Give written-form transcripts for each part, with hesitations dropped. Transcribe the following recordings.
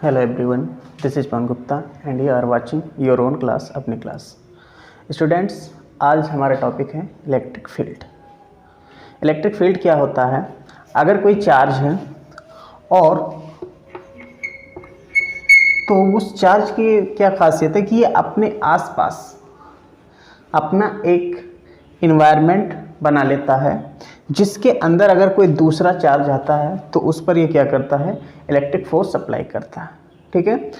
Hello everyone, this is Pan Gupta and you are watching your own class अपनी class. Students, आज हमारा topic है electric field. Electric field क्या होता है? अगर कोई चार्ज है और तो उस चार्ज की क्या खासियत है कि ये अपने आसपास अपना एक इन्वायरमेंट बना लेता है, जिसके अंदर अगर कोई दूसरा चार्ज आता है तो उस पर ये क्या करता है, इलेक्ट्रिक फोर्स अप्लाई करता है। ठीक है,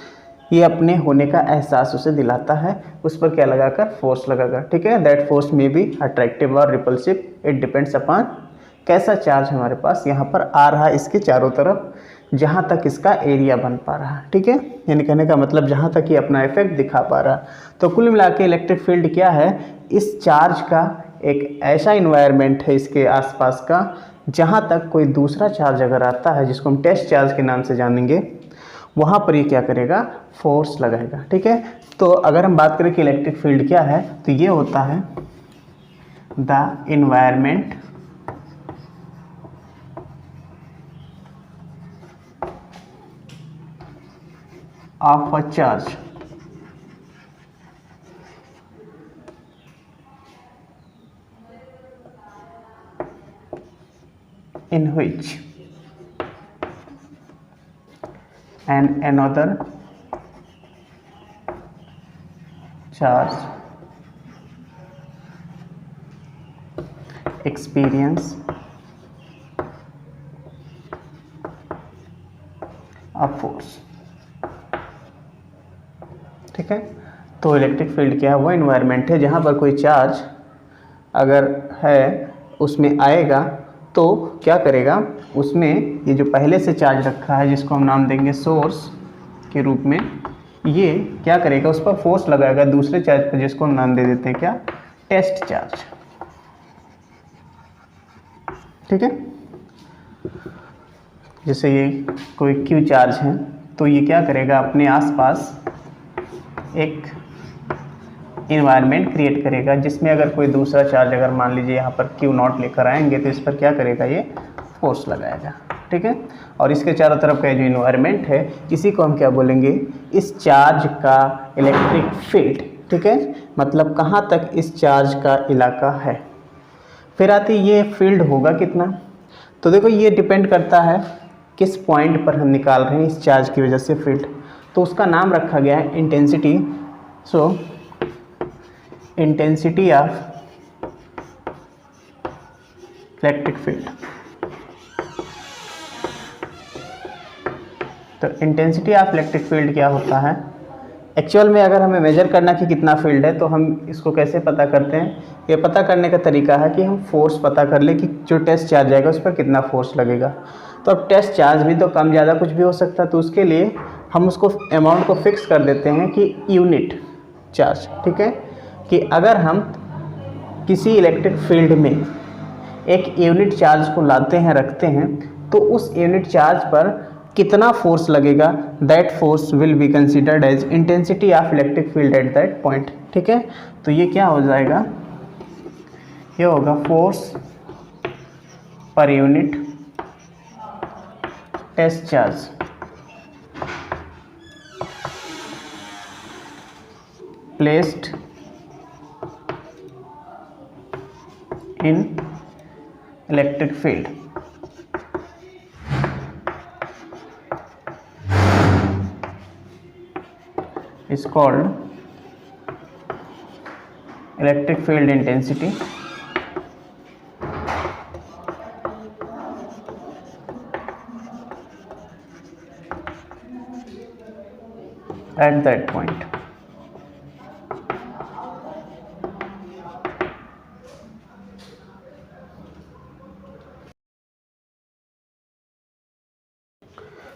ये अपने होने का एहसास उसे दिलाता है, उस पर क्या लगाकर, फोर्स लगाकर। ठीक है, that force may be attractive और रिपल्सिव, इट डिपेंड्स अपॉन कैसा चार्ज हमारे पास यहाँ पर आ रहा है इसके चारों तरफ, जहाँ तक इसका एरिया बन पा रहा है। ठीक है, यानी कहने का मतलब जहाँ तक ये अपना इफेक्ट दिखा पा रहा है। तो कुल मिला के इलेक्ट्रिक फील्ड क्या है, इस चार्ज का एक ऐसा इन्वायरमेंट है इसके आसपास का, जहाँ तक कोई दूसरा चार्ज अगर आता है, जिसको हम टेस्ट चार्ज के नाम से जानेंगे, वहाँ पर ये क्या करेगा, फोर्स लगाएगा। ठीक है, तो अगर हम बात करें कि इलेक्ट्रिक फील्ड क्या है, तो ये होता है the environment of a charge in which another charge experience a force। ठीक है, तो इलेक्ट्रिक फील्ड क्या है, वो इन्वायरमेंट है जहाँ पर कोई चार्ज अगर है उसमें आएगा तो क्या करेगा, उसमें ये जो पहले से चार्ज रखा है, जिसको हम नाम देंगे सोर्स के रूप में, ये क्या करेगा, उस पर फोर्स लगाएगा दूसरे चार्ज पर, जिसको हम नाम दे देते हैं क्या, टेस्ट चार्ज। ठीक है, जैसे ये कोई क्यू चार्ज है तो ये क्या करेगा, अपने आसपास एक इन्वायरमेंट क्रिएट करेगा, जिसमें अगर कोई दूसरा चार्ज अगर मान लीजिए यहाँ पर क्यू नॉट लेकर आएंगे तो इस पर क्या करेगा, ये फोर्स लगाएगा। ठीक है, और इसके चारों तरफ का जो इन्वायरमेंट है, इसी को हम क्या बोलेंगे, इस चार्ज का इलेक्ट्रिक फील्ड। ठीक है, मतलब कहाँ तक इस चार्ज का इलाका है। फिर आती ये फील्ड होगा कितना, तो देखो ये डिपेंड करता है किस पॉइंट पर हम निकाल रहे हैं इस चार्ज की वजह से फील्ड, तो उसका नाम रखा गया है intensity. So intensity of electric field. तो इंटेंसिटी ऑफ इलेक्ट्रिक फील्ड क्या होता है, एक्चुअल में अगर हमें मेजर करना कि कितना फील्ड है, तो हम इसको कैसे पता करते हैं, ये पता करने का तरीका है कि हम फोर्स पता कर ले कि जो टेस्ट चार्ज आएगा उस पर कितना फोर्स लगेगा। तो अब टेस्ट चार्ज भी तो कम ज़्यादा कुछ भी हो सकता है, तो उसके लिए हम उसको अमाउंट को फिक्स कर देते हैं कि यूनिट चार्ज। ठीक है, कि अगर हम किसी इलेक्ट्रिक फील्ड में एक यूनिट चार्ज को लाते हैं, रखते हैं, तो उस यूनिट चार्ज पर कितना फोर्स लगेगा, that force will be considered as intensity of electric field at that point. ठीक है, तो ये क्या हो जाएगा, ये होगा force per unit test charge placed in electric field। is called electric field intensity at that point।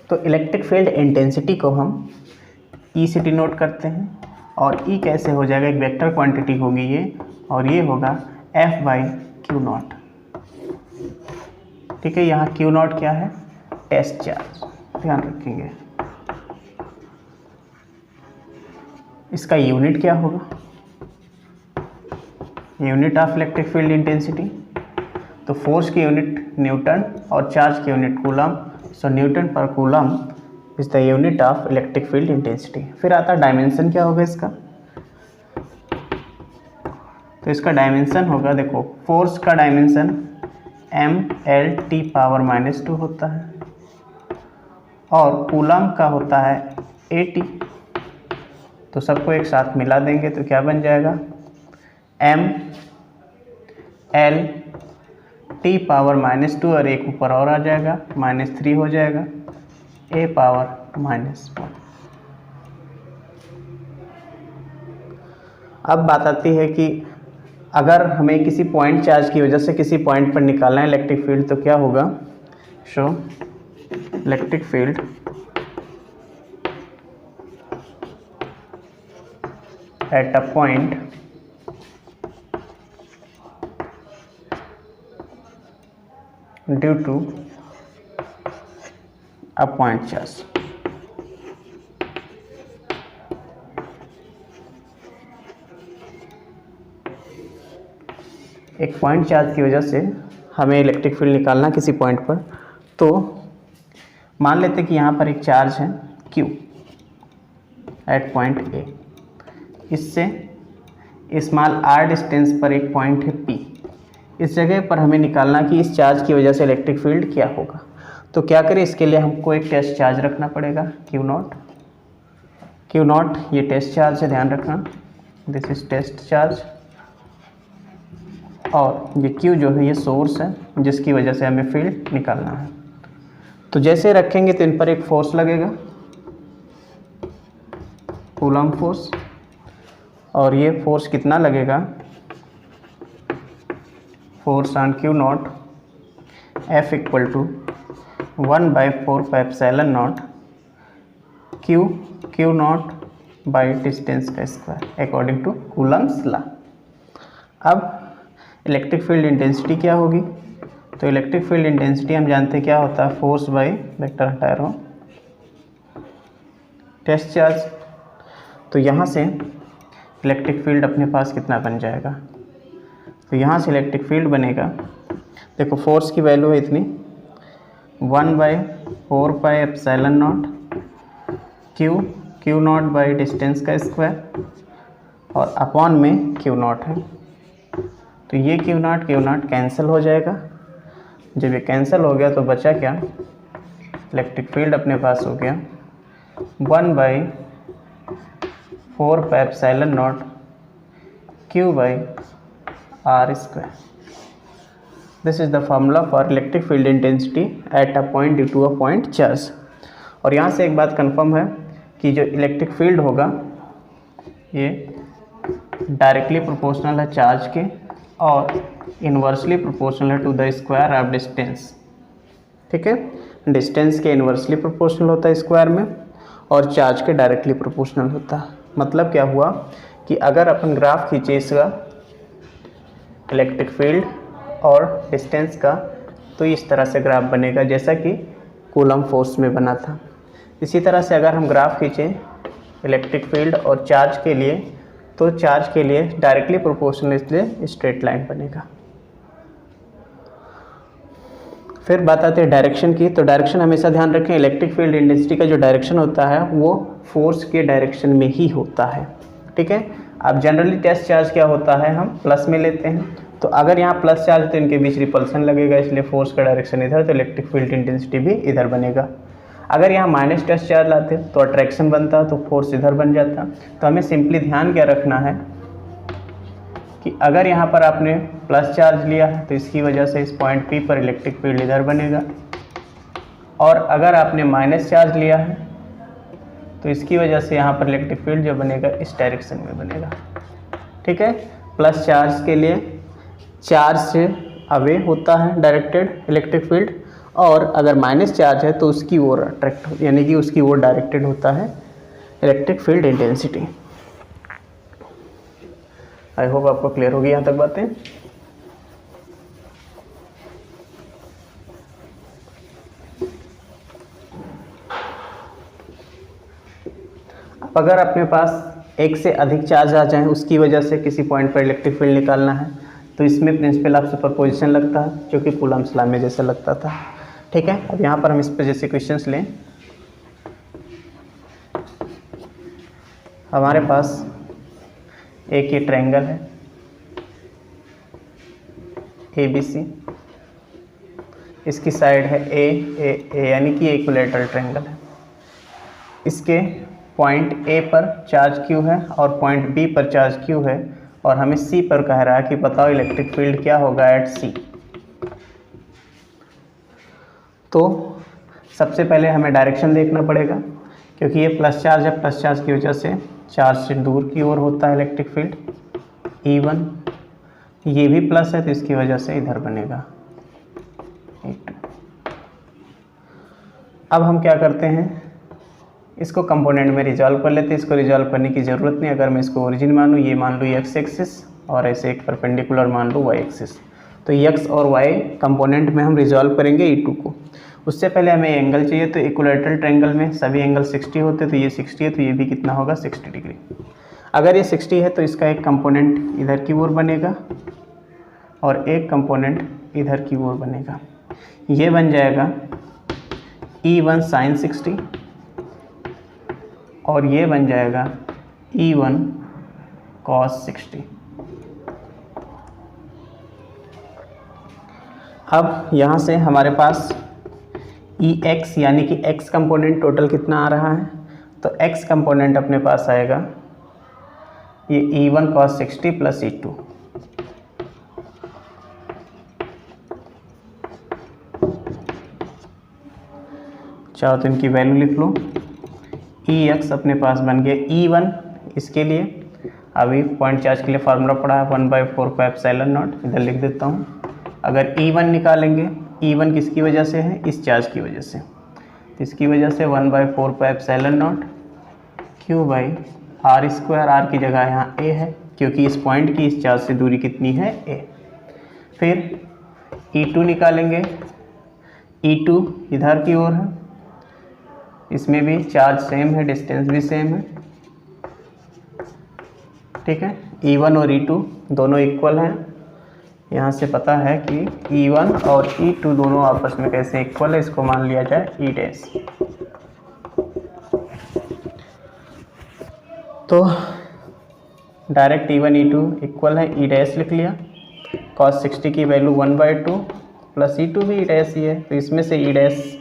तो इलेक्ट्रिक फील्ड इंटेंसिटी को हम ई से डिनोट करते हैं, और ई कैसे हो जाएगा, एक वेक्टर क्वांटिटी होगी ये, और ये होगा एफ बाई क्यू नॉट। ठीक है, यहाँ क्यू नॉट क्या है, टेस्ट चार्ज, ध्यान रखेंगे। इसका यूनिट क्या होगा, unit of electric field intensity, तो फोर्स की यूनिट न्यूटन और चार्ज की यूनिट कूलम। सो न्यूटन पर coulomb is the unit of electric field intensity. फिर आता डायमेंशन, क्या होगा इसका, तो इसका डायमेंशन होगा, देखो फोर्स का डायमेंशन mL/-2 होता है और कूलम का होता है AT। तो सबको एक साथ मिला देंगे तो क्या बन जाएगा, mL/-2 और एक ऊपर और आ जाएगा, -3 हो जाएगा, A⁻⁻1। अब बात आती है कि अगर हमें किसी पॉइंट चार्ज की वजह से किसी पॉइंट पर निकालना है इलेक्ट्रिक फील्ड तो क्या होगा, show electric field at a point due to a point charge. एक पॉइंट चार्ज की वजह से हमें इलेक्ट्रिक फील्ड निकालना किसी पॉइंट पर, तो मान लेते हैं कि यहाँ पर एक चार्ज है Q एट पॉइंट A, इससे स्मॉल r डिस्टेंस पर एक पॉइंट है P। इस जगह पर हमें निकालना कि इस चार्ज की वजह से इलेक्ट्रिक फील्ड क्या होगा। तो क्या करें, इसके लिए हमको एक टेस्ट चार्ज रखना पड़ेगा Q0। ये टेस्ट चार्ज है, ध्यान रखना, दिस इज टेस्ट चार्ज। और ये Q जो है ये सोर्स है जिसकी वजह से हमें फील्ड निकालना है। तो जैसे रखेंगे तो इन पर एक फोर्स लगेगा, कूलम फोर्स, और ये फोर्स कितना लगेगा, force on Q0 F = 1/4πε0 Q0 by distance का square according to Coulomb's law. अब इलेक्ट्रिक फील्ड इंटेंसिटी क्या होगी, तो इलेक्ट्रिक फील्ड इंटेंसिटी हम जानते हैं क्या होता है, फोर्स बाई वेक्टर हटा रहा हूँ, टेस्ट चार्ज। तो यहाँ से इलेक्ट्रिक फील्ड अपने पास कितना बन जाएगा, तो यहाँ से इलेक्ट्रिक फील्ड बनेगा, देखो फोर्स की वैल्यू है इतनी 1/4πε0 Q0 बाई डिस्टेंस का स्क्वायर और अपॉन में Q0 है। तो ये Q0 कैंसिल हो जाएगा। जब ये कैंसिल हो गया तो बचा क्या, इलेक्ट्रिक फील्ड अपने पास हो गया 1/4πε0 Q/r²। This is the formula for electric field intensity at a point due to a point charge. और यहाँ से एक बात कंफर्म है कि जो इलेक्ट्रिक फील्ड होगा ये डायरेक्टली प्रोपोर्शनल है चार्ज के और इन्वर्सली प्रोपोर्शनल है to the square of distance. ठीक है, डिस्टेंस के इन्वर्सली प्रोपोर्शनल होता है स्क्वायर में और चार्ज के डायरेक्टली प्रोपोर्शनल होता है। मतलब क्या हुआ कि अगर अपन ग्राफ खींचे इसका इलेक्ट्रिक फील्ड और डिस्टेंस का, तो इस तरह से ग्राफ बनेगा जैसा कि कूलम फोर्स में बना था। इसी तरह से अगर हम ग्राफ खींचें इलेक्ट्रिक फील्ड और चार्ज के लिए, तो चार्ज के लिए डायरेक्टली प्रोपोर्शनल, इसलिए स्ट्रेट लाइन बनेगा। फिर बात आती है डायरेक्शन की। तो डायरेक्शन हमेशा ध्यान रखें, इलेक्ट्रिक फील्ड इंटेंसिटी का जो डायरेक्शन होता है वो फोर्स के डायरेक्शन में ही होता है। ठीक है, अब जनरली टेस्ट चार्ज क्या होता है, हम प्लस में लेते हैं। तो अगर यहाँ प्लस चार्ज तो इनके बीच रिपल्सन लगेगा, इसलिए फोर्स का डायरेक्शन इधर, तो इलेक्ट्रिक फील्ड इंटेंसिटी भी इधर बनेगा। अगर यहाँ माइनस टेस्ट चार्ज लाते तो अट्रैक्शन बनता, तो फोर्स इधर बन जाता। तो हमें सिंपली ध्यान क्या रखना है कि अगर यहाँ पर आपने प्लस चार्ज लिया है तो इसकी वजह से इस पॉइंट P पर इलेक्ट्रिक फील्ड इधर बनेगा, और अगर आपने माइनस चार्ज लिया है तो इसकी वजह से यहाँ पर इलेक्ट्रिक फील्ड जो बनेगा इस डायरेक्शन में बनेगा। ठीक है, प्लस चार्ज के लिए चार्ज से अवे होता है डायरेक्टेड इलेक्ट्रिक फील्ड, और अगर माइनस चार्ज है तो उसकी ओर अट्रैक्ट, यानी कि उसकी ओर डायरेक्टेड होता है electric field intensity. I hope आपको क्लियर होगी यहाँ तक बातें। अब अगर अपने पास एक से अधिक चार्ज आ जाए, उसकी वजह से किसी पॉइंट पर इलेक्ट्रिक फील्ड निकालना है, तो इसमें प्रिंसिपल ऑफ सुपरपोजिशन लगता है, जो कि कूलम्स लॉ में जैसे लगता था। ठीक है, अब यहाँ पर हम इस पर जैसे क्वेश्चंस लें हमारे पास एक ये ट्रायंगल है ABC, इसकी साइड है ए यानी कि इक्विलेटरल ट्रायंगल है। इसके पॉइंट A पर चार्ज Q है और पॉइंट B पर चार्ज Q है, और हमें C पर कह रहा है कि बताओ इलेक्ट्रिक फील्ड क्या होगा एट C। तो सबसे पहले हमें डायरेक्शन देखना पड़ेगा, क्योंकि ये प्लस चार्ज है, प्लस चार्ज की वजह से चार्ज से दूर की ओर होता है इलेक्ट्रिक फील्ड E1। ये भी प्लस है तो इसकी वजह से इधर बनेगा E2। अब हम क्या करते हैं, इसको कंपोनेंट में रिजॉल्व कर लेते हैं। इसको रिजॉल्व करने की ज़रूरत नहीं, अगर मैं इसको ओरिजिन मानूँ, ये मान लूँ x एक्सिस और ऐसे एक परपेंडिकुलर मान लूँ y एक्सिस, तो x और y कंपोनेंट में हम रिजॉल्व करेंगे E2 को। उससे पहले हमें एंगल चाहिए, तो इक्विलेटरल ट्रायंगल में सभी एंगल 60 होते, तो ये 60 है तो ये भी कितना होगा 60 डिग्री। अगर ये 60 है तो इसका एक कंपोनेंट इधर की ओर बनेगा और एक कंपोनेंट इधर की ओर बनेगा। ये बन जाएगा E1 sin 60 और ये बन जाएगा E1 cos 60। अब यहाँ से हमारे पास EX यानी कि X कंपोनेंट टोटल कितना आ रहा है, तो X कंपोनेंट अपने पास आएगा ये E1 cos 60 प्लस E2। चाहो तो इनकी वैल्यू लिख लो। EX अपने पास बन गया E1, इसके लिए अभी पॉइंट चार्ज के लिए फार्मूला पड़ा है 1/4πε0, इधर लिख देता हूँ। अगर E1 निकालेंगे, E1 किसकी वजह से है, इस चार्ज की वजह से, तो इसकी वजह से 1/4πε0 Q/r²। r की जगह यहाँ a है, क्योंकि इस पॉइंट की इस चार्ज से दूरी कितनी है a। फिर E2 निकालेंगे, E2 इधर की ओर है, इसमें भी चार्ज सेम है, डिस्टेंस भी सेम है, ठीक है। E1 और E2 दोनों इक्वल हैं। यहाँ से पता है कि E1 और E2 दोनों आपस में कैसे इक्वल है, इसको मान लिया जाए E डैश। तो डायरेक्ट E1 E2 इक्वल है, E डैश लिख लिया। cos 60 की वैल्यू 1/2 प्लस E2 भी E डैश ही है, तो इसमें से E डैश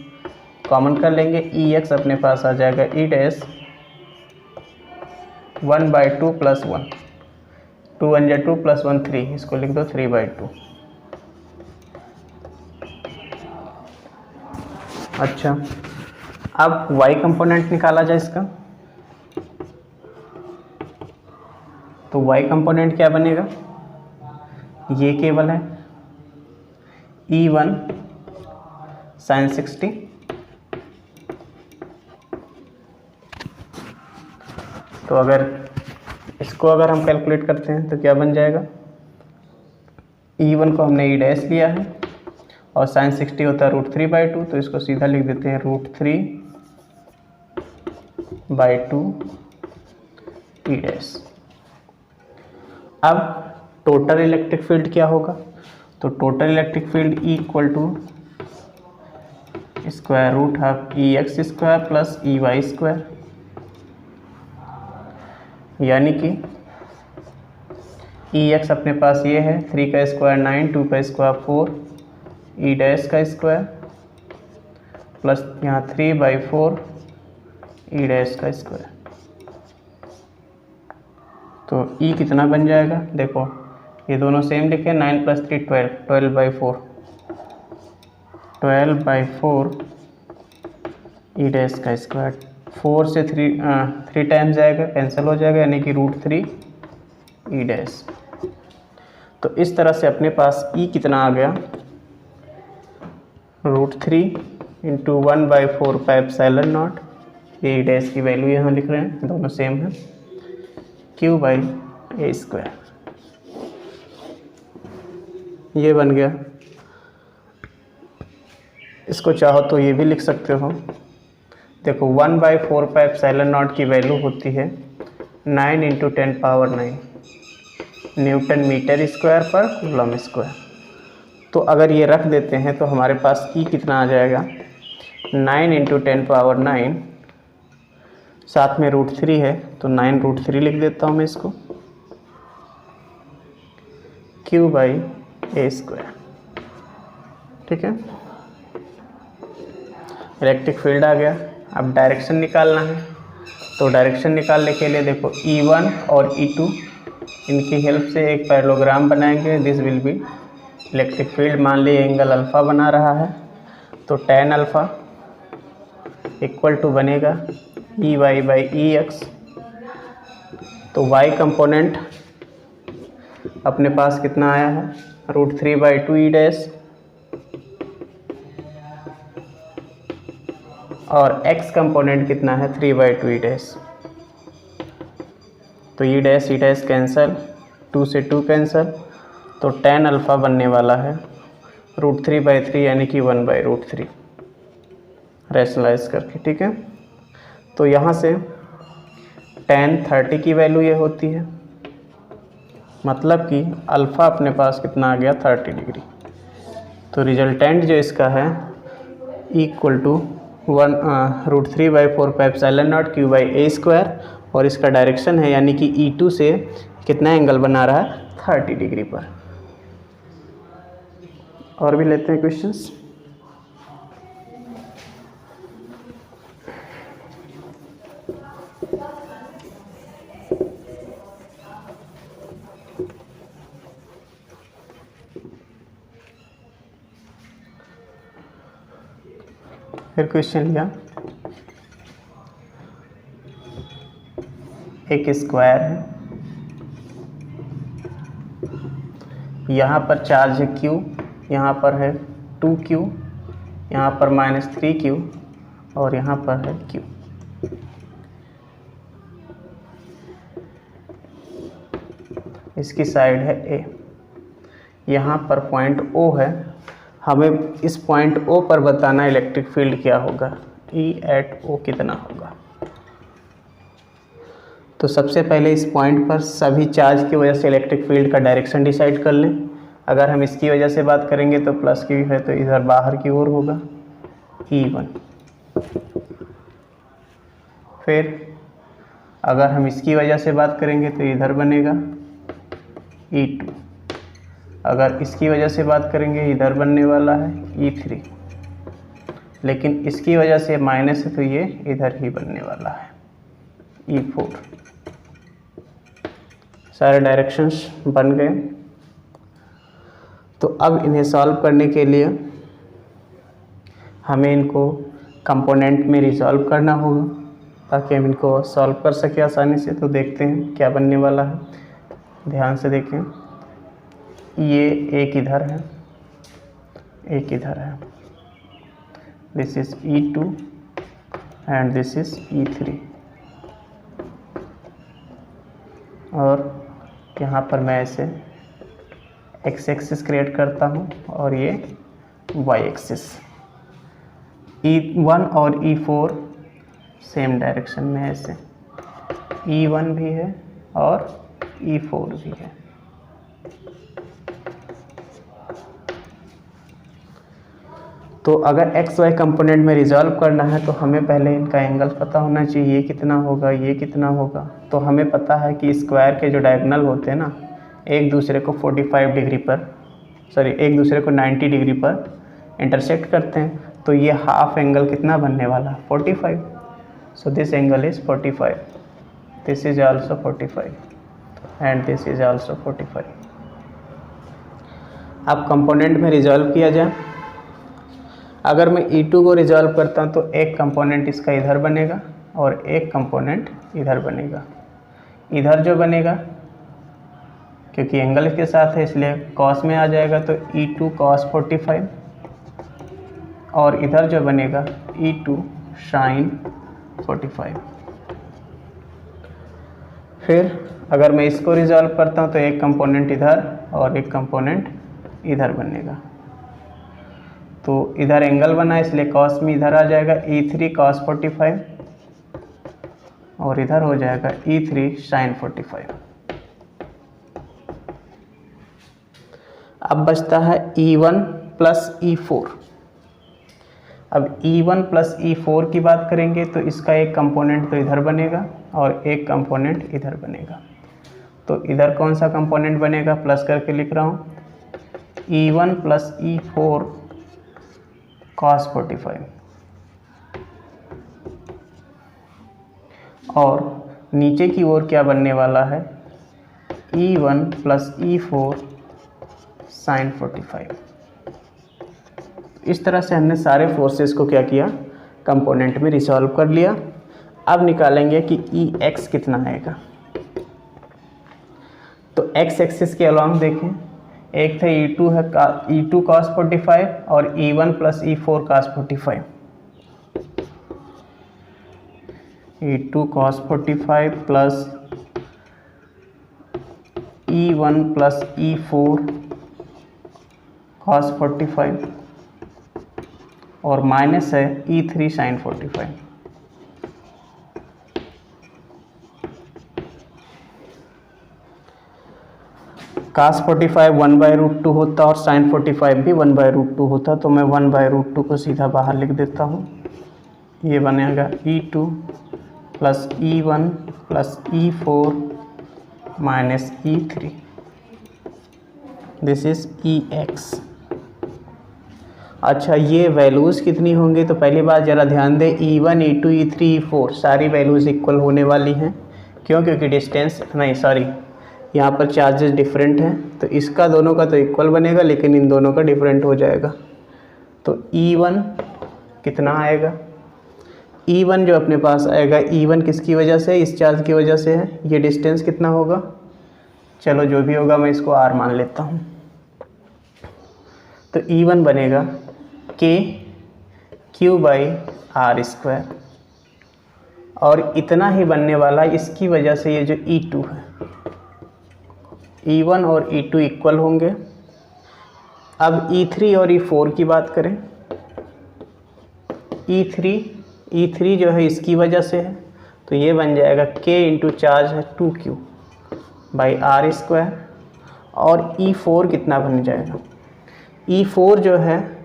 कॉमन कर लेंगे। EX अपने पास आ जाएगा E डैश 1/2 प्लस 1, 2 1 जा 2 प्लस 1 3, इसको लिख दो 3/2। अच्छा, अब Y कंपोनेंट निकाला जाए इसका, तो Y कंपोनेंट क्या बनेगा, ये केवल है E1 sin 60 तो अगर इसको अगर हम कैलकुलेट करते हैं तो क्या बन जाएगा, E1 को हमने E डैश लिया है और sin 60 होता है √3/2, तो इसको सीधा लिख देते हैं √3/2 E डैश। अब टोटल इलेक्ट्रिक फील्ड क्या होगा, तो total electric field E = √12 EX² plus EY², यानी कि EX अपने पास ये है 3 का स्क्वायर 9, 2 का स्क्वायर 4, E डैश का स्क्वायर प्लस यहाँ 3/4 E डैश का स्क्वायर। तो E कितना बन जाएगा, देखो ये दोनों सेम लिखे, 9 + 3 12, 12/4, 12/4 E डैश का स्क्वायर। 4 से 3 टाइम्स जाएगा, कैंसिल हो जाएगा, यानी कि √3 E डैश। तो इस तरह से अपने पास E कितना आ गया, √3 × 1/4πε0, ये E डैश की वैल्यू यहाँ लिख रहे हैं, दोनों सेम है, Q/a²। ये बन गया। इसको चाहो तो ये भी लिख सकते हो, देखो 1/4πε0 की वैल्यू होती है 9 × 10⁹ न्यूटन मीटर स्क्वायर पर कूलम स्क्वायर। तो अगर ये रख देते हैं तो हमारे पास E कितना आ जाएगा, 9 × 10⁹ साथ में √3 है तो 9√3 लिख देता हूँ मैं इसको, q/a²। ठीक है, इलेक्ट्रिक फील्ड आ गया। अब डायरेक्शन निकालना है, तो डायरेक्शन निकालने के लिए देखो E1 और E2 इनकी हेल्प से एक पैरेललोग्राम बनाएंगे। This will be electric field. मान लीजिए एंगल अल्फ़ा बना रहा है, तो tan अल्फ़ा इक्वल टू बनेगा EY/EX। तो y कंपोनेंट अपने पास कितना आया है, √3/2e' और x कंपोनेंट कितना है, 3/2e'। तो e' कैंसल, 2 से 2 कैंसल, तो tan अल्फ़ा बनने वाला है √3/3 यानी कि 1/√3 रैशनलाइज करके। ठीक है, तो यहाँ से tan 30 की वैल्यू ये होती है, मतलब कि अल्फ़ा अपने पास कितना आ गया, 30 डिग्री। तो रिजल्टेंट जो इसका है इक्वल टू √3/4πε0 q/a², और इसका डायरेक्शन है यानी कि E2 से कितना एंगल बना रहा है, 30 डिग्री पर। और भी लेते हैं क्वेश्चंस। फिर क्वेश्चन लिया, एक स्क्वायर है, यहाँ पर चार्ज है Q, यहाँ पर है 2Q, यहाँ पर -3Q और यहाँ पर है Q। इसकी साइड है A, यहाँ पर पॉइंट O है। हमें इस पॉइंट O पर बताना इलेक्ट्रिक फील्ड क्या होगा, E@O कितना होगा। तो सबसे पहले इस पॉइंट पर सभी चार्ज की वजह से इलेक्ट्रिक फील्ड का डायरेक्शन डिसाइड कर लें। अगर हम इसकी वजह से बात करेंगे तो प्लस की है, तो इधर बाहर की ओर होगा E1। फिर अगर हम इसकी वजह से बात करेंगे तो इधर बनेगा E2। अगर इसकी वजह से बात करेंगे इधर बनने वाला है E3, लेकिन इसकी वजह से माइनस है तो ये इधर ही बनने वाला है E4। सारे डायरेक्शंस बन गए। तो अब इन्हें सॉल्व करने के लिए हमें इनको कंपोनेंट में रिजॉल्व करना होगा ताकि हम इनको सॉल्व कर सकें आसानी से। तो देखते हैं क्या बनने वाला है, ध्यान से देखें। ये एक इधर है, एक इधर है, this is E2 and this is E3। और यहाँ पर मैं ऐसे x एक्सिस क्रिएट करता हूँ और ये y एक्सिस। E1 और E4 सेम डायरेक्शन में है, ऐसे E1 भी है और E4 भी है। तो अगर एक्स वाई कंपोनेंट में रिजॉल्व करना है तो हमें पहले इनका एंगल पता होना चाहिए, ये कितना होगा, ये कितना होगा। तो हमें पता है कि स्क्वायर के जो डायगोनल होते हैं ना, एक दूसरे को 45 डिग्री पर, एक दूसरे को 90 डिग्री पर इंटरसेक्ट करते हैं। तो ये हाफ एंगल कितना बनने वाला है, 45। So this angle is 45, this is also 45 and this is also 45। अब कंपोनेंट में रिजॉल्व किया जाए। अगर मैं E2 को रिजॉल्व करता हूँ तो एक कंपोनेंट इसका इधर बनेगा और एक कंपोनेंट इधर बनेगा। इधर जो बनेगा, क्योंकि एंगल के साथ है इसलिए कॉस में आ जाएगा, तो E2 cos 45, और इधर जो बनेगा E2 sin 45। फिर अगर मैं इसको रिजॉल्व करता हूँ तो एक कंपोनेंट इधर और एक कंपोनेंट इधर बनेगा। तो इधर एंगल बना इसलिए कॉस में इधर आ जाएगा E3 cos 45 और इधर हो जाएगा E3 sin 45। अब बचता है E1 प्लस E4। अब E1 प्लस E4 की बात करेंगे तो इसका एक कंपोनेंट तो इधर बनेगा और एक कंपोनेंट इधर बनेगा। तो इधर कौन सा कंपोनेंट बनेगा, प्लस करके लिख रहा हूँ, E1 प्लस E4 cos 45, और नीचे की ओर क्या बनने वाला है, E1 प्लस E4 sin 45। इस तरह से हमने सारे फोर्सेस को क्या किया, कंपोनेंट में रिसॉल्व कर लिया। अब निकालेंगे कि Ex कितना आएगा। तो x एक्सिस के अलॉन्ग देखें, एक था E2 है E2 cos 45 और E1 plus E4 cos 45। E2 cos 45 plus E1 plus E4 cos 45 और माइनस है E3 sin 45। cos 45 1/√2 होता और sin 45 भी 1/√2 होता, तो मैं 1/√2 को सीधा बाहर लिख देता हूँ। ये बनेगा E2 plus E1 plus E4 minus E3, this is Ex। अच्छा, ये वैल्यूज़ कितनी होंगी, तो पहली बात ज़रा ध्यान दें, E1 E2 E3 E4 सारी वैल्यूज़ इक्वल होने वाली हैं। क्यों? क्योंकि डिस्टेंस नहीं, सॉरी, यहाँ पर चार्जेस डिफरेंट हैं, तो इसका दोनों का तो इक्वल बनेगा लेकिन इन दोनों का डिफरेंट हो जाएगा। तो E1 कितना आएगा, E1 जो अपने पास आएगा, E1 किसकी वजह से, इस चार्ज की वजह से है। ये डिस्टेंस कितना होगा, चलो जो भी होगा मैं इसको R मान लेता हूँ। तो E1 बनेगा KQ/R², और इतना ही बनने वाला इसकी वजह से ये जो E2 है, E1 और E2 इक्वल होंगे। अब E3 और E4 की बात करें, E3 जो है इसकी वजह से है, तो ये बन जाएगा K इंटू चार्ज है 2Q/R², और E4 कितना बन जाएगा, E4 जो है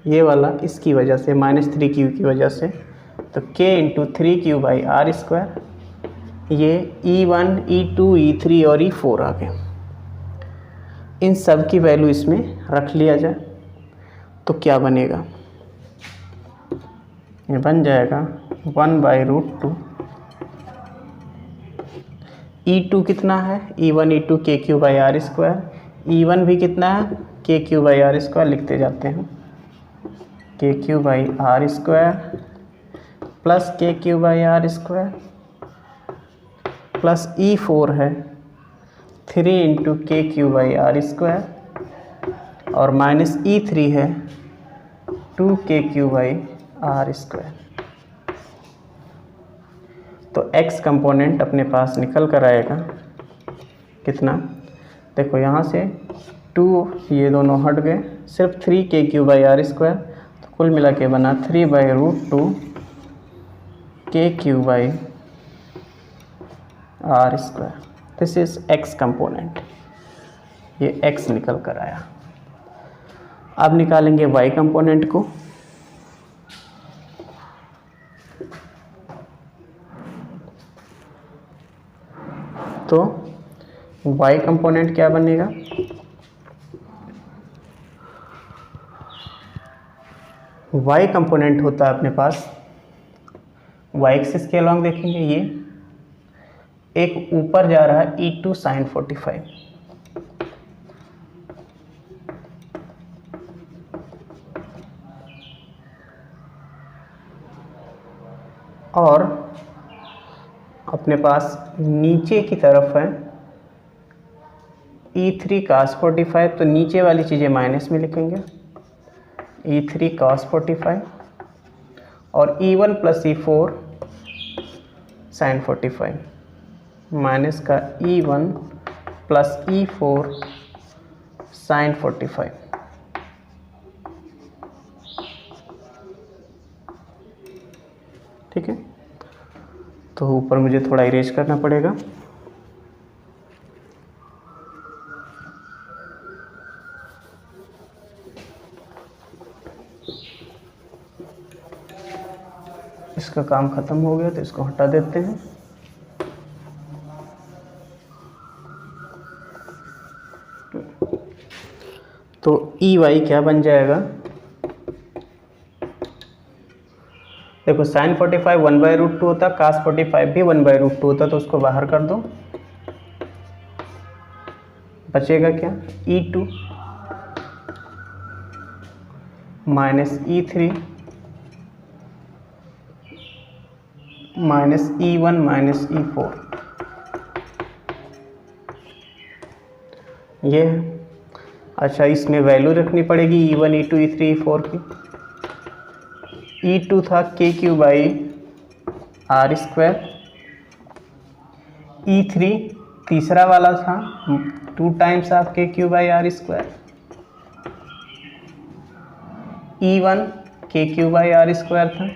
ये वाला इसकी वजह से -3Q की वजह से, तो K इंटू 3Q/R²। ये E1 E2 E3 और E4 आ गए। इन सब की वैल्यू इसमें रख लिया जाए तो क्या बनेगा, ये बन जाएगा 1/√2। E2 कितना है, E1 E2 KQ/R², E1 भी कितना है, KQ/R² लिखते जाते हैं, KQ/R² plus KQ/R² plus E4 है 3 इंटू KQ/R² और माइनस E3 है 2KQ/R²। तो x कंपोनेंट अपने पास निकल कर आएगा कितना, देखो यहाँ से 2 ये दोनों हट गए, सिर्फ 3KQ/R², तो कुल मिला के बना 3/√2 KQ/R²। This is x component, ये x निकल कर आया। अब निकालेंगे y कंपोनेंट को। तो y कंपोनेंट क्या बनेगा, y कंपोनेंट होता है अपने पास, y एक्सिस के अलॉन्ग देखेंगे, ये एक ऊपर जा रहा है E2 sin 45, और अपने पास नीचे की तरफ है E3 cos 45, तो नीचे वाली चीज़ें माइनस में लिखेंगे, E3 cos 45 और E1 plus E4 sin 45 minus का E1 प्लस E4 sin 45। ठीक है, तो ऊपर मुझे थोड़ा इरेज करना पड़ेगा। इसका काम ख़त्म हो गया तो इसको हटा देते हैं। तो ई वाई क्या बन जाएगा, देखो साइन 45 1/√2 होता, कास 45 भी 1/√2 होता, तो उसको बाहर कर दो। बचेगा क्या, E2 minus E3 minus E1 minus E4, ये है। अच्छा, इसमें वैल्यू रखनी पड़ेगी E1 E2 E3 E4 की। E2 था KQ/R², E3 तीसरा वाला था 2 times of KQ/R², E1 KQ/R² था,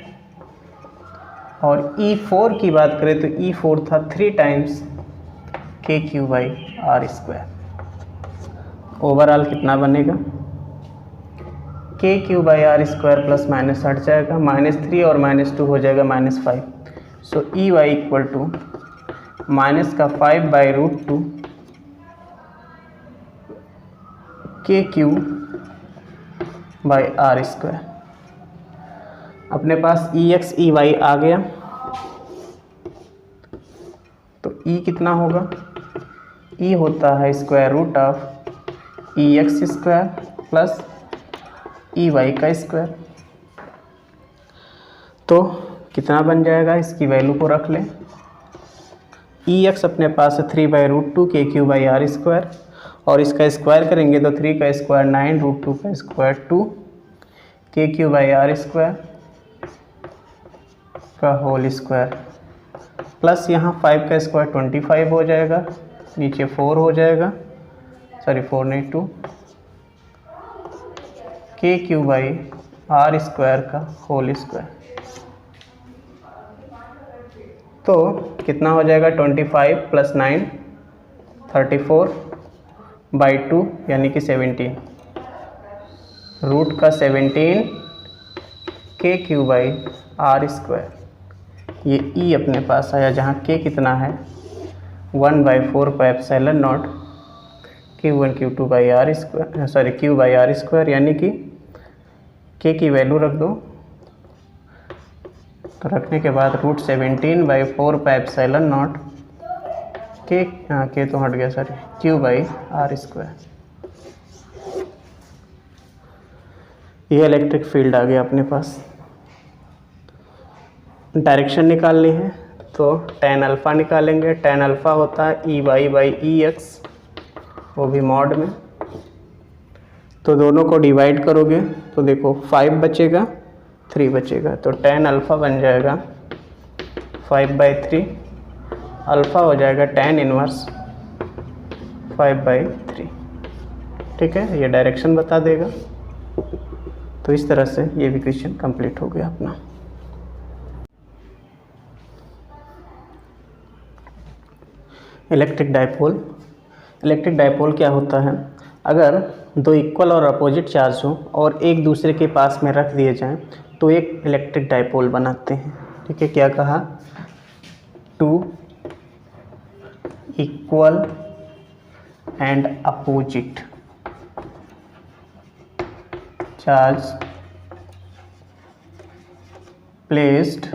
और E4 की बात करें तो E4 था 3 टाइम्स KQ/R²। ओवरऑल कितना बनेगा, KQ/R² प्लस माइनस हट जाएगा, -3 और -2 हो जाएगा -5। सो EY इक्वल टू माइनस का 5/√2 KQ/R²। अपने पास EX EY आ गया, तो E कितना होगा, E होता है √2 EX² प्लस EY का स्क्वायर। तो कितना बन जाएगा, इसकी वैल्यू को रख लें। EX अपने पास है 3/√2 KQ/R², और इसका स्क्वायर करेंगे तो 3 का स्क्वायर 9, √2 का स्क्वायर 2 KQ/R² का होल स्क्वायर, प्लस यहाँ 5 का स्क्वायर 25 हो जाएगा, नीचे 4 हो जाएगा, सॉरी 4 नहीं 2 KQ/R² का होल स्क्वायर। तो कितना हो जाएगा, 25 प्लस 9 34/2 यानी कि 17, रूट का 17 KQ/R²। ये E अपने पास आया, जहाँ K कितना है 1/4πε0 Q1 Q2/R², सॉरी Q/R², यानी कि K की वैल्यू रख दो। तो रखने के बाद √17/4πε0 K, हाँ K तो हट गया, सॉरी Q/R²। ये इलेक्ट्रिक फील्ड आ गया अपने पास। डायरेक्शन निकालनी है तो tan अल्फ़ा निकालेंगे। tan अल्फ़ा होता है EY/EX, वो भी मॉड में। तो दोनों को डिवाइड करोगे तो देखो 5 बचेगा 3 बचेगा, तो tan अल्फ़ा बन जाएगा 5/3, अल्फ़ा हो जाएगा tan इनवर्स 5/3। ठीक है, ये डायरेक्शन बता देगा। तो इस तरह से ये भी क्वेश्चन कंप्लीट हो गया अपना। इलेक्ट्रिक डाइपोल क्या होता है, अगर दो इक्वल और अपोजिट चार्ज हो और एक दूसरे के पास में रख दिए जाएं तो एक इलेक्ट्रिक डाइपोल बनाते हैं। ठीक है, क्या कहा, 2 equal and opposite charge placed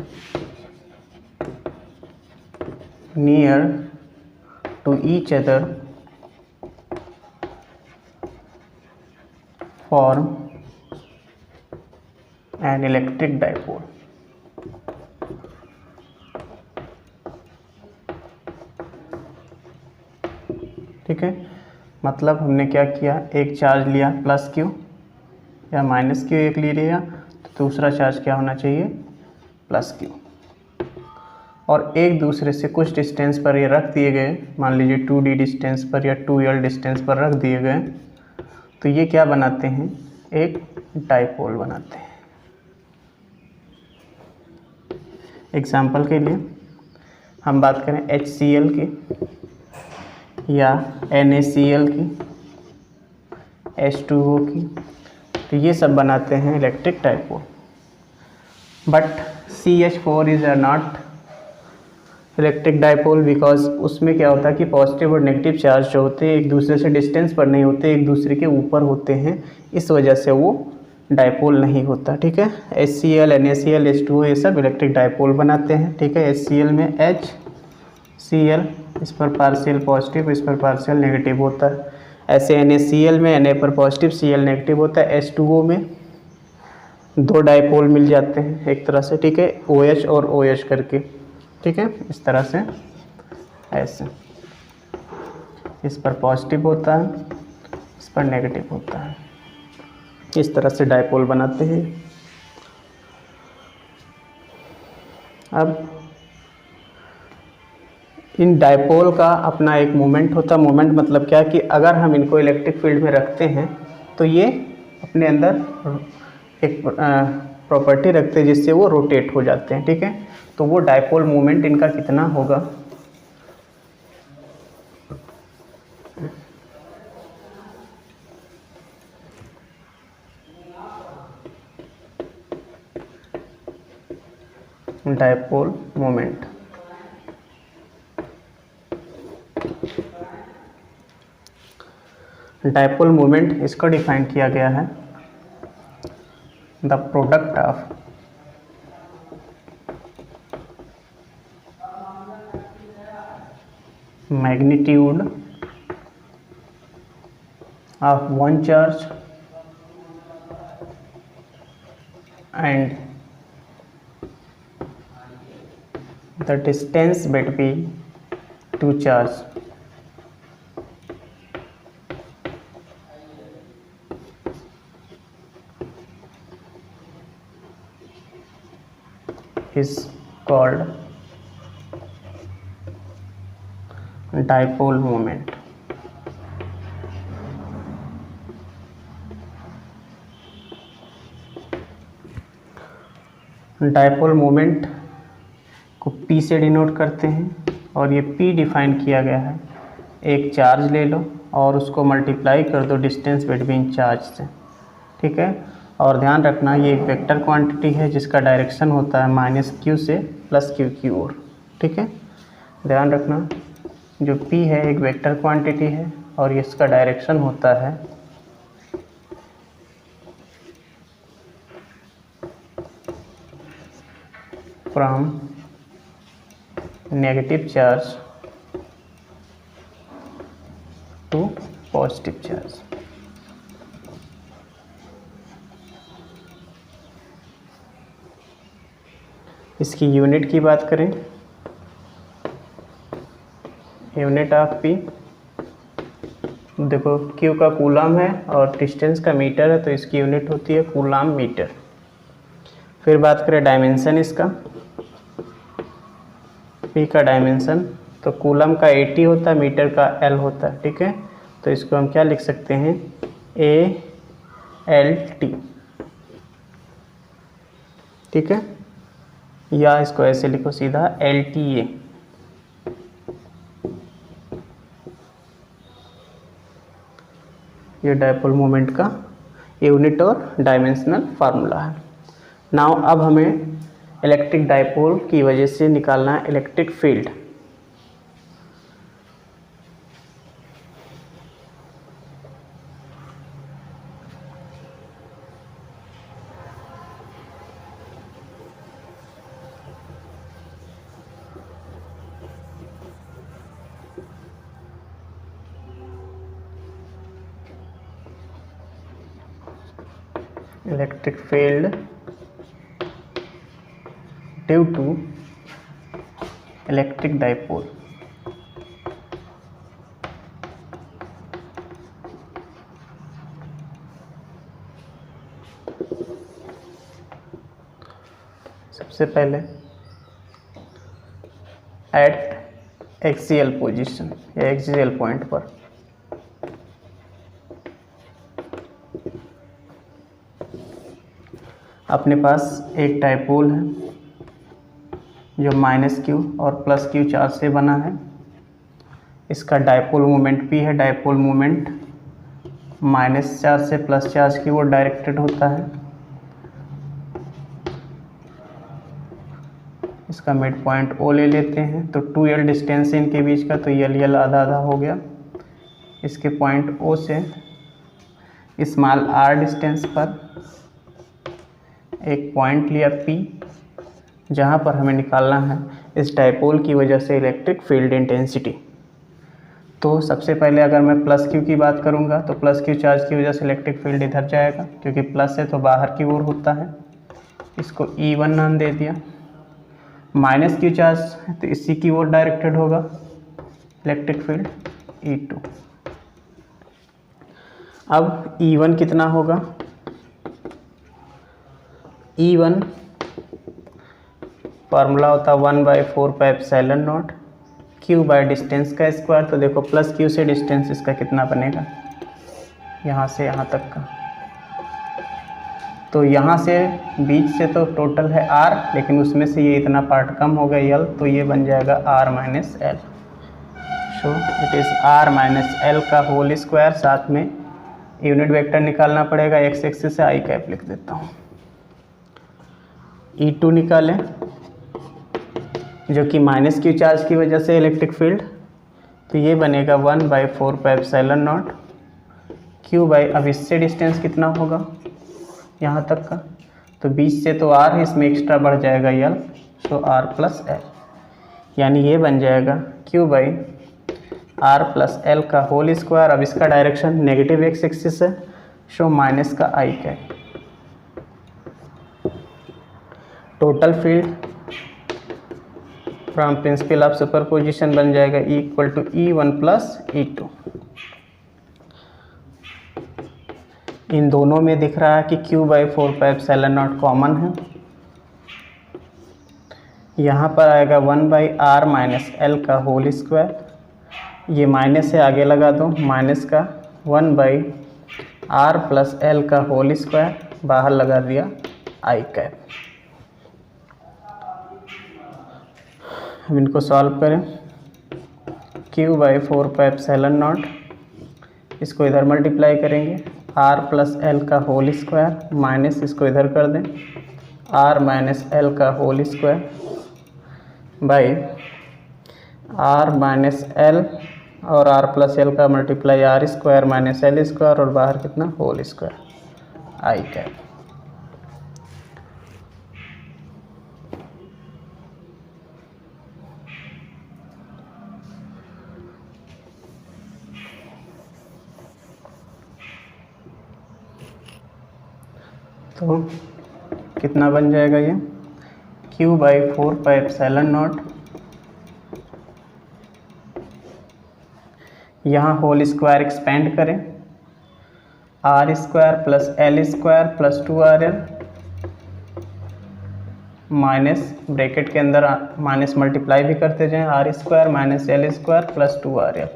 near to each other form an electric dipole। ठीक है, मतलब हमने क्या किया, एक चार्ज लिया प्लस Q या माइनस Q, एक ले लिया, तो दूसरा चार्ज क्या होना चाहिए, प्लस Q, और एक दूसरे से कुछ डिस्टेंस पर ये रख दिए गए, मान लीजिए 2D डिस्टेंस पर या 2L डिस्टेंस पर रख दिए गए, तो ये क्या बनाते हैं, एक डाइपोल बनाते हैं। एग्जाम्पल के लिए हम बात करें HCl की या NaCl की, H2O की, तो ये सब बनाते हैं electric dipole. But CH4 is not electric dipole, because उसमें क्या होता है कि पॉजिटिव और नेगेटिव चार्ज जो होते हैं एक दूसरे से डिस्टेंस पर नहीं होते, एक दूसरे के ऊपर होते हैं, इस वजह से वो डाइपोल नहीं होता। ठीक है, HCl, NaCl, H2O ये सब इलेक्ट्रिक डाइपोल बनाते हैं। ठीक है, HCl में HCl इस पर पार्शियल पॉजिटिव, इस पर पार्शियल नेगेटिव होता है। ऐसे NaCl में Na पर पॉजिटिव, Cl नेगेटिव होता है। H2O में दो डाइपोल मिल जाते हैं एक तरह से। ठीक है, OH और OH करके। ठीक है, इस तरह से ऐसे इस पर पॉजिटिव होता है, इस पर नेगेटिव होता है, इस तरह से डाइपोल बनाते हैं। अब इन डाइपोल का अपना एक मोमेंट होता है। मोमेंट मतलब क्या कि अगर हम इनको इलेक्ट्रिक फील्ड में रखते हैं तो ये अपने अंदर एक प्रॉपर्टी रखते हैं जिससे वो रोटेट हो जाते हैं। ठीक है, तो वो डाइपोल मोमेंट इनका कितना होगा, डाइपोल मोमेंट। डाइपोल मोमेंट इसको डिफाइन किया गया है, the product of magnitude of one charge and the distance between two charges is called dipole moment। Dipole moment को P से डिनोट करते हैं और ये P डिफाइन किया गया है, एक चार्ज ले लो और उसको मल्टीप्लाई कर दो डिस्टेंस बिटवीन चार्ज से। ठीक है, और ध्यान रखना ये एक वेक्टर क्वांटिटी है जिसका डायरेक्शन होता है -q से +q की ओर। ठीक है, ध्यान रखना जो P है एक वेक्टर क्वांटिटी है और इसका डायरेक्शन होता है from negative charge to positive charge. इसकी यूनिट की बात करें, यूनिट ऑफ P, देखो Q का कूलम है और डिस्टेंस का मीटर है तो इसकी यूनिट होती है कूलम मीटर। फिर बात करें डायमेंशन इसका, P का डायमेंशन तो कूलम का 80 होता है, मीटर का L होता है। ठीक है, तो इसको हम क्या लिख सकते हैं, ALT। ठीक है, या इसको ऐसे लिखो सीधा LTA। ये डाइपोल मोमेंट का यूनिट और डायमेंशनल फार्मूला है। नाउ अब हमें इलेक्ट्रिक डाइपोल की वजह से निकालना है electric field. Electric field due to electric dipole. सबसे पहले एट एक्सियल पोजीशन या एक्सियल पॉइंट पर अपने पास एक डाइपोल है जो -q और +q चार्ज से बना है। इसका डाइपोल मोमेंट P है। डाइपोल मोमेंट माइनस चार्ज से प्लस चार्ज की ओर डायरेक्टेड होता है। इसका मिड पॉइंट O ले लेते हैं, तो 2L डिस्टेंस है इनके बीच का, तो L आधा आधा हो गया। इसके पॉइंट O से स्मॉल r डिस्टेंस पर एक पॉइंट लिया P, जहाँ पर हमें निकालना है इस डायपोल की वजह से इलेक्ट्रिक फील्ड इंटेंसिटी। तो सबसे पहले अगर मैं प्लस Q की बात करूँगा तो प्लस Q चार्ज की वजह से इलेक्ट्रिक फील्ड इधर जाएगा, क्योंकि प्लस है तो बाहर की ओर होता है। इसको E1 नाम दे दिया। माइनस Q चार्ज है तो इसी की ओर डायरेक्टेड होगा इलेक्ट्रिक फील्ड E2। अब E1 कितना होगा? E1 फार्मूला होता है 1/4πε0 Q बाय डिस्टेंस का स्क्वायर। तो देखो प्लस Q से डिस्टेंस इसका कितना बनेगा, यहाँ से यहाँ तक का, तो यहाँ से बीच से तो टोटल है R, लेकिन उसमें से ये इतना पार्ट कम हो गया L, तो ये बन जाएगा R minus L. So it is R minus L का होल स्क्वायर। साथ में यूनिट वेक्टर निकालना पड़ेगा, एक्स एक्सिस से आई कैप लिख देता हूँ। E2 निकालें, जो कि माइनस Q चार्ज की वजह से इलेक्ट्रिक फील्ड, तो ये बनेगा 1/4πε0 Q बाई, अब इससे डिस्टेंस कितना होगा यहाँ तक का, तो बीच से तो R है, इसमें एक्स्ट्रा बढ़ जाएगा L, सो R प्लस एल, यानी ये बन जाएगा Q by R plus L का होल स्क्वायर। अब इसका डायरेक्शन नेगेटिव एक्स एक्सिस है, सो माइनस का I cap. Total field from principle of superposition बन जाएगा E equal to E1 plus E2। इन दोनों में दिख रहा है कि Q/4πε0 कॉमन है। यहाँ पर आएगा 1/r माइनस एल का होल स्क्वायर, ये माइनस से आगे लगा दो, माइनस का 1/r प्लस एल का होल स्क्वायर, बाहर लगा दिया आई कैप। अब इनको सॉल्व करें, Q/4πε0, इसको इधर मल्टीप्लाई करेंगे, R प्लस एल का होल स्क्वायर माइनस इसको इधर कर दें R माइनस एल का whole square by R minus L और R प्लस एल का multiply R square minus L square, और बाहर कितना होल स्क्वायर आई कैप। तो कितना बन जाएगा ये Q/4πε0, यहाँ होल स्क्वायर एक्सपेंड करें, R square plus L square plus 2RL minus bracket के अंदर माइनस मल्टीप्लाई भी करते जाएं, R square minus L square plus 2RL,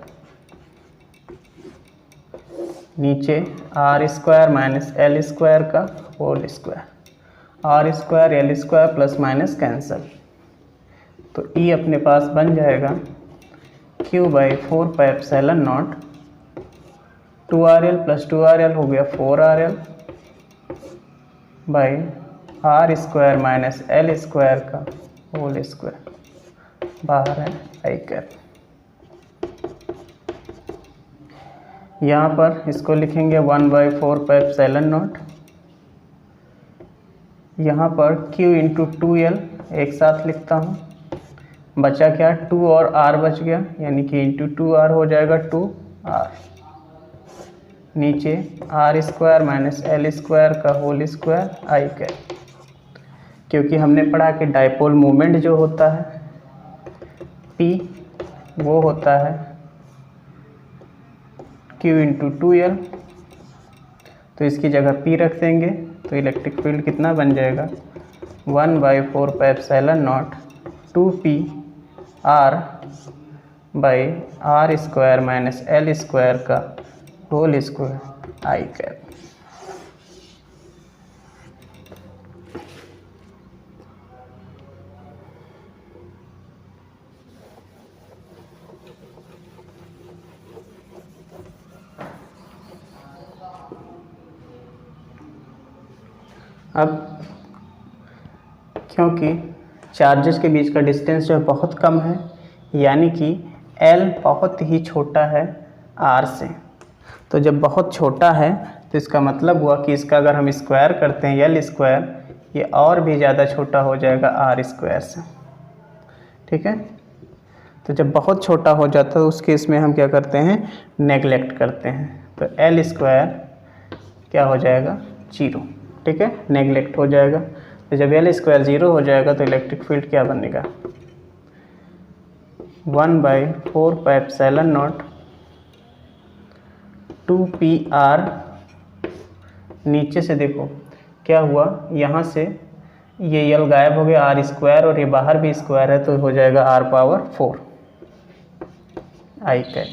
नीचे R square minus L square का whole square, R square L square plus minus cancel, तो E अपने पास बन जाएगा Q/4πε0 2RL प्लस 2RL हो गया 4RL by R square minus L square का whole square, बाहर है आई कैप। यहाँ पर इसको लिखेंगे 1/4πε0, यहाँ पर Q इंटू 2L एक साथ लिखता हूँ, बचा क्या 2 और R बच गया, यानी कि इंटू 2R हो जाएगा 2R, नीचे R square minus L square का होल स्क्वायर आई कैप। क्योंकि हमने पढ़ा कि डायपोल मोमेंट जो होता है P वो होता है Q इंटू 2L, तो इसकी जगह P रख देंगे, तो इलेक्ट्रिक फील्ड कितना बन जाएगा 1/4πε0 2PR by R square minus L square का होल स्क्वायर आई कैप। अब क्योंकि चार्जेस के बीच का डिस्टेंस जो है बहुत कम है, यानी कि L बहुत ही छोटा है R से। तो जब बहुत छोटा है तो इसका मतलब हुआ कि इसका अगर हम स्क्वायर करते हैं L स्क्वायर, ये और भी ज़्यादा छोटा हो जाएगा R स्क्वायर से। ठीक है, तो जब बहुत छोटा हो जाता है उस केस में हम क्या करते हैं, नेगलेक्ट करते हैं। तो L स्क्वायर क्या हो जाएगा, 0। ठीक है, नेगलेक्ट हो जाएगा। तो जब L स्क्वायर 0 हो जाएगा तो इलेक्ट्रिक फील्ड क्या बनेगा, 1/4πε0 2πr। नीचे से देखो क्या हुआ, यहाँ से ये L गायब हो गया, R स्क्वायर, और ये बाहर भी स्क्वायर है तो हो जाएगा R⁴ I कैप।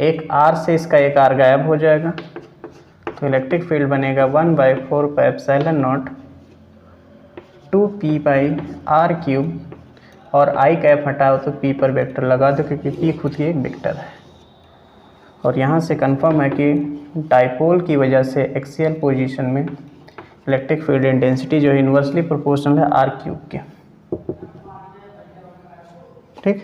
एक R से इसका एक R गायब हो जाएगा, तो इलेक्ट्रिक फील्ड बनेगा 1/4πε0 2p/r³। और I कैप हटाओ तो P पर वेक्टर लगा दो, क्योंकि P खुद ही एक वेक्टर है। और यहाँ से कंफर्म है कि डाइपोल की वजह से एक्सियल पोजीशन में इलेक्ट्रिक फील्ड इंटेंसिटी जो है इन्वर्सली प्रोपोर्शनल है R³ के। ठीक।